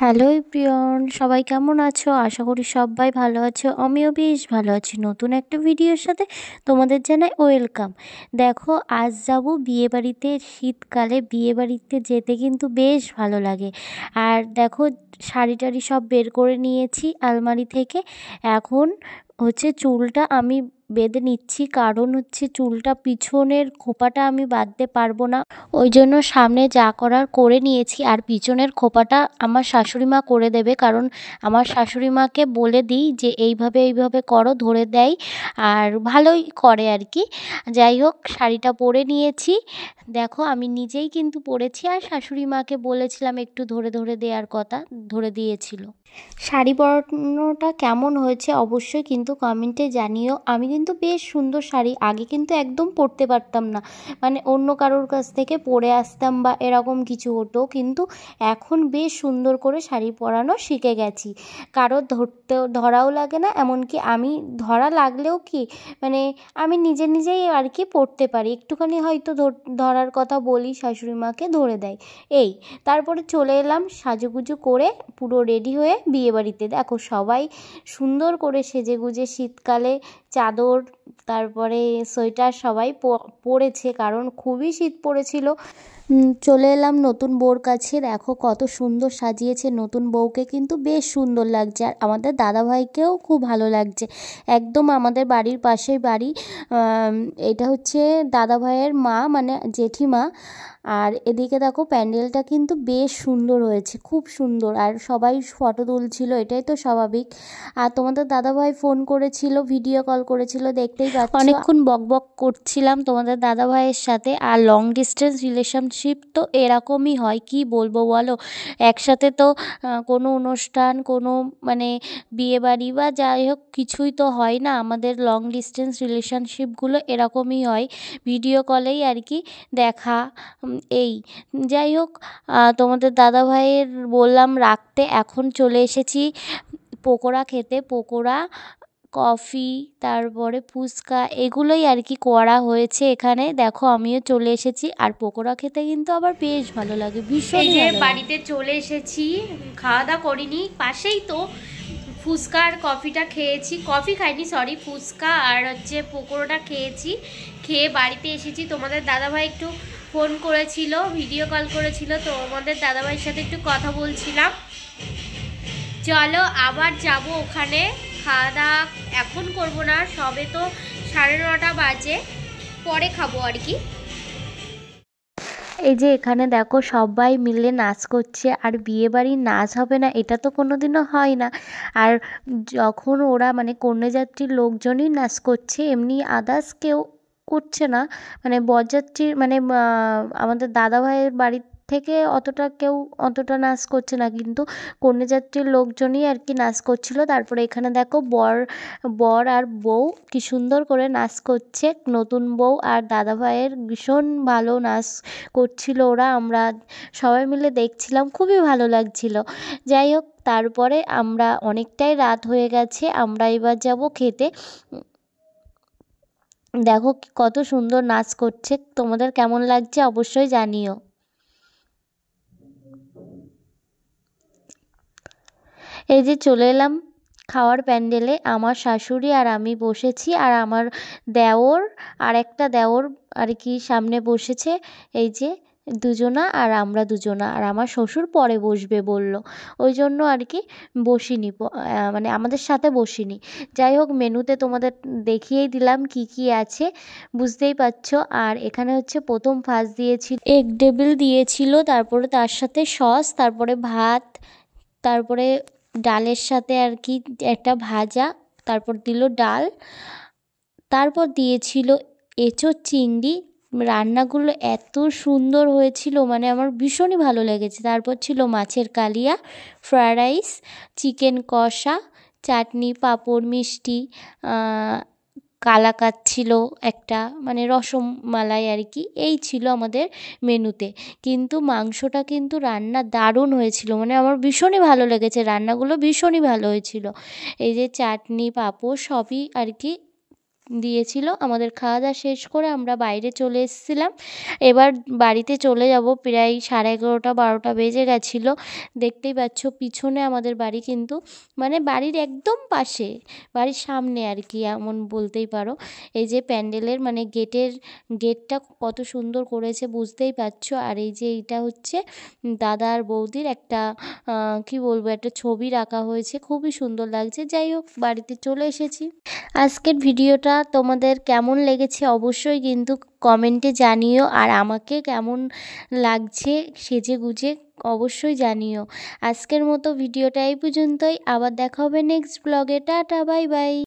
Hello everyone, সবাই কেমন আছো? আশা করি সবাই ভালো আছো। আমিও বেশ ভালো আছি। নতুন একটা ভিডিওর সাথে তোমাদের জানাই ওয়েলকাম। দেখো, আজ যাব বিয়েবাড়িতে। শীতকালে বিয়েবাড়িতে যেতে কিন্তু বেশ ভালো লাগে। আর দেখো, শাড়ি টাড়ি সব বের করে নিয়েছি আলমারি থেকে। এখন চুলটা আমি বেঁধে নিচ্ছি, কারণ চুলটা পিছনের খোঁপাটা আমি বাঁধতে পারবো না। ওই জন্য সামনে যা করার করে নিয়েছি, আর পিছনের খোঁপাটা আমার শাশুড়ি মা করে দেবে, কারণ আমার শাশুড়ি মাকে বলে দিই যে এইভাবে এইভাবে করো, ধরে দেয় আর ভালোই করে আর কি। যাই হোক, শাড়িটা পরে নিয়েছি। দেখো, আমি নিজেই কিন্তু পরেছি, আর শাশুড়ি মাকে বলেছিলাম একটু ধরে ধরে দেওয়ার কথা, ধরে দিয়েছিল। শাড়ি পরানোটা কেমন হয়েছে অবশ্যই কিন্তু কমেন্টে জানিও। আমি কিন্তু বেশ সুন্দর শাড়ি আগে কিন্তু একদম পরতে পারতাম না, মানে অন্য কারোর কাছ থেকে পরে আসতাম বা এরকম কিছু হতো, কিন্তু এখন বেশ সুন্দর করে শাড়ি পরানো শিখে গেছি। কারো ধরাও লাগে না, এমনকি আমি ধরা লাগলেও মানে আমি নিজে নিজেই আর কি পরতে পারি। একটুখানি হয়তো ধরার কথা বলি, শাশুড়ি মাকে ধরে দেয়। তারপরে চলে এলাম সাজুগুজু করে, পুরো রেডি হয়ে বিয়েবাড়িতে। দেখো, সবাই সুন্দর করে সেজেগুজে, শীতকালে চাদর তারপরে সোয়েটার সবাই পরেছে, কারণ খুবই শীত পড়েছিল। চলে এলাম নতুন বউর কাছে। দেখো কত সুন্দর সাজিয়েছে নতুন বউকে, কিন্তু বেশ সুন্দর লাগছে। আর আমাদের দাদাভাইকেও খুব ভালো লাগছে। একদম আমাদের বাড়ির পাশেই বাড়ি। এটা দাদাভাইয়ের মা, মানে জেঠিমা। আর এদিকে দেখো, প্যান্ডেলটা কিন্তু বেশ সুন্দর হয়েছে, খুব সুন্দর। আর সবাই ফটো তুলছিল, এটাই তো স্বাভাবিক। আর তোমাদের দাদাভাই ফোন করেছিল, ভিডিও কল করেছিল, দেখতেই পাচ্ছ। অনেকক্ষণ বকবক করছিলাম তোমাদের দাদাভাইয়ের সাথে। আর লং ডিস্টেন্স রিলেশনশিপ তো এরকমই হয়, কি বলবো বলো। একসাথে তো কোনো অনুষ্ঠান, কোনো মানে বিয়েবাড়ি বা যাই হোক কিছুই তো হয় না। আমাদের লং ডিস্টেন্স রিলেশনশিপগুলো এরকমই হয়, ভিডিও কলেই আর কি দেখা। যাই হোক, তোমাদের দাদাভাইয়ের বললাম রাখতে, এখন চলে এসেছি পকোড়া খেতে। পকোড়া, কফি, তারপরে ফুচকা, এগুলোই আর কি করা হয়েছে এখানে। দেখো, আমিও চলে এসেছি। আর পকোড়া খেতে কিন্তু আবার বেশ ভালো লাগে, ভীষণ। এই যে বাড়িতে চলে এসেছি, খাওয়া দাওয়া করিনি, পাশেই তো ফুচকা আর কফিটা খেয়েছি। কফি খাইনি, সরি, ফুচকা আর পকোড়াটা খেয়েছি। খেয়ে বাড়িতে এসেছি। তোমাদের দাদাভাই একটু ফোন করেছিল, ভিডিও কল করেছিল, তো আমাদের দাদাভাইয়ের সাথে একটু কথা বলছিলাম। চলো আবার যাব ওখানে। খাওয়া দাওয়া এখন করবো না, সবে তো 9:30 বাজে, পরে খাবো আর কি। এই যে এখানে দেখো, সবাই মিলে নাচ করছে। আর বিয়েবাড়ির নাচ হবে না এটা তো কোনোদিনও হয় না। আর যখন ওরা মানে কন্যাযাত্রীর লোকজনই নাচ করছে, এমনি আদার্স কেউ করছে না। মানে বরযাত্রীর মানে আমাদের দাদাভাইয়ের বাড়ির থেকে কেউ অতটা নাচ করছে না, কিন্তু কন্যাযাত্রীর লোকজনই আর কি নাচ করছিল। তারপরে এখানে দেখো, বর আর বউ কি সুন্দর করে নাচ করছে। নতুন বউ আর দাদাভাইয়ের ভীষণ ভালো নাচ করছিল ওরা, আমরা সবাই মিলে দেখছিলাম, খুবই ভালো লাগছিল। যাই হোক, তারপরে আমরা অনেকটাই রাত হয়ে গেছে, আমরা এবার যাব খেতে। দেখো কত সুন্দর নাচ করছে, তোমাদের কেমন লাগছে অবশ্যই জানিও। এই যে চলে এলাম খাওয়ার প্যান্ডেলে। আমার শাশুড়ি আর আমি বসেছি, আর আমার দেওর আর একটা দেওর আর কি সামনে বসেছে। এই যে দুজনা, আর আমরা দুজনা, আর আমার শ্বশুর পরে বসবে বলল, ওই জন্য আর কি বসিনি, মানে আমাদের সাথে বসিনি। যাই হোক, মেনুতে তোমাদের দেখিয়েই দিলাম কি কি আছে, বুঝতেই পারছো। আর এখানে প্রথম ফার্স্ট দিয়েছিল এগ টেবিল দিয়েছিল, তারপরে তার সাথে সস, তারপরে ভাত, তারপরে ডালের সাথে আর কি একটা ভাজা, তারপর দিল ডাল, তারপর দিয়েছিল এঁচোড় চিংড়ি। রান্নাগুলো এত সুন্দর হয়েছিল, মানে আমার ভীষণই ভালো লেগেছে। তারপর ছিল মাছের কালিয়া, ফ্রায়েড রাইস, চিকেন কষা, চাটনি, পাঁপড়, মিষ্টি, কালাকাঁদ ছিল একটা, মানে রসমালাই আর কি। এই ছিল আমাদের মেনুতে। কিন্তু মাংসটা কিন্তু রান্না দারুণ হয়েছিল, মানে আমার ভীষণই ভালো লেগেছে, রান্নাগুলো ভীষণই ভালো হয়েছিল। এই যে চাটনি, পাঁপড় সবই আর কি দিয়েছিল। আমাদের খাওয়া দাওয়া শেষ করে আমরা বাইরে চলে এসেছিলাম। এবার বাড়িতে চলে যাব, প্রায় 11:30-12টা বেজে গেছিলো। দেখতেই পাচ্ছ পিছনে আমাদের বাড়ি, কিন্তু মানে বাড়ির একদম পাশে, বাড়ির সামনে আর কি, এমন বলতেই পারো। এই যে প্যান্ডেলের মানে গেটটা কত সুন্দর করেছে বুঝতেই পারছো। আর এই যে এইটা হচ্ছে দাদা আর বৌদির একটা কি বলবো, একটা ছবি রাখা হয়েছে, খুবই সুন্দর লাগছে। যাই হোক, বাড়িতে চলে এসেছি। আজকের ভিডিওটা তোমাদের কেমন লেগেছে অবশ্যই কিন্তু কমেন্টে জানিও, আর আমাকে কেমন লাগছে সেজে গুজে অবশ্যই জানিও। আজকের মতো ভিডিওটা এই পর্যন্তই, আবার দেখা হবে নেক্সট ব্লগে। Tata, bye bye.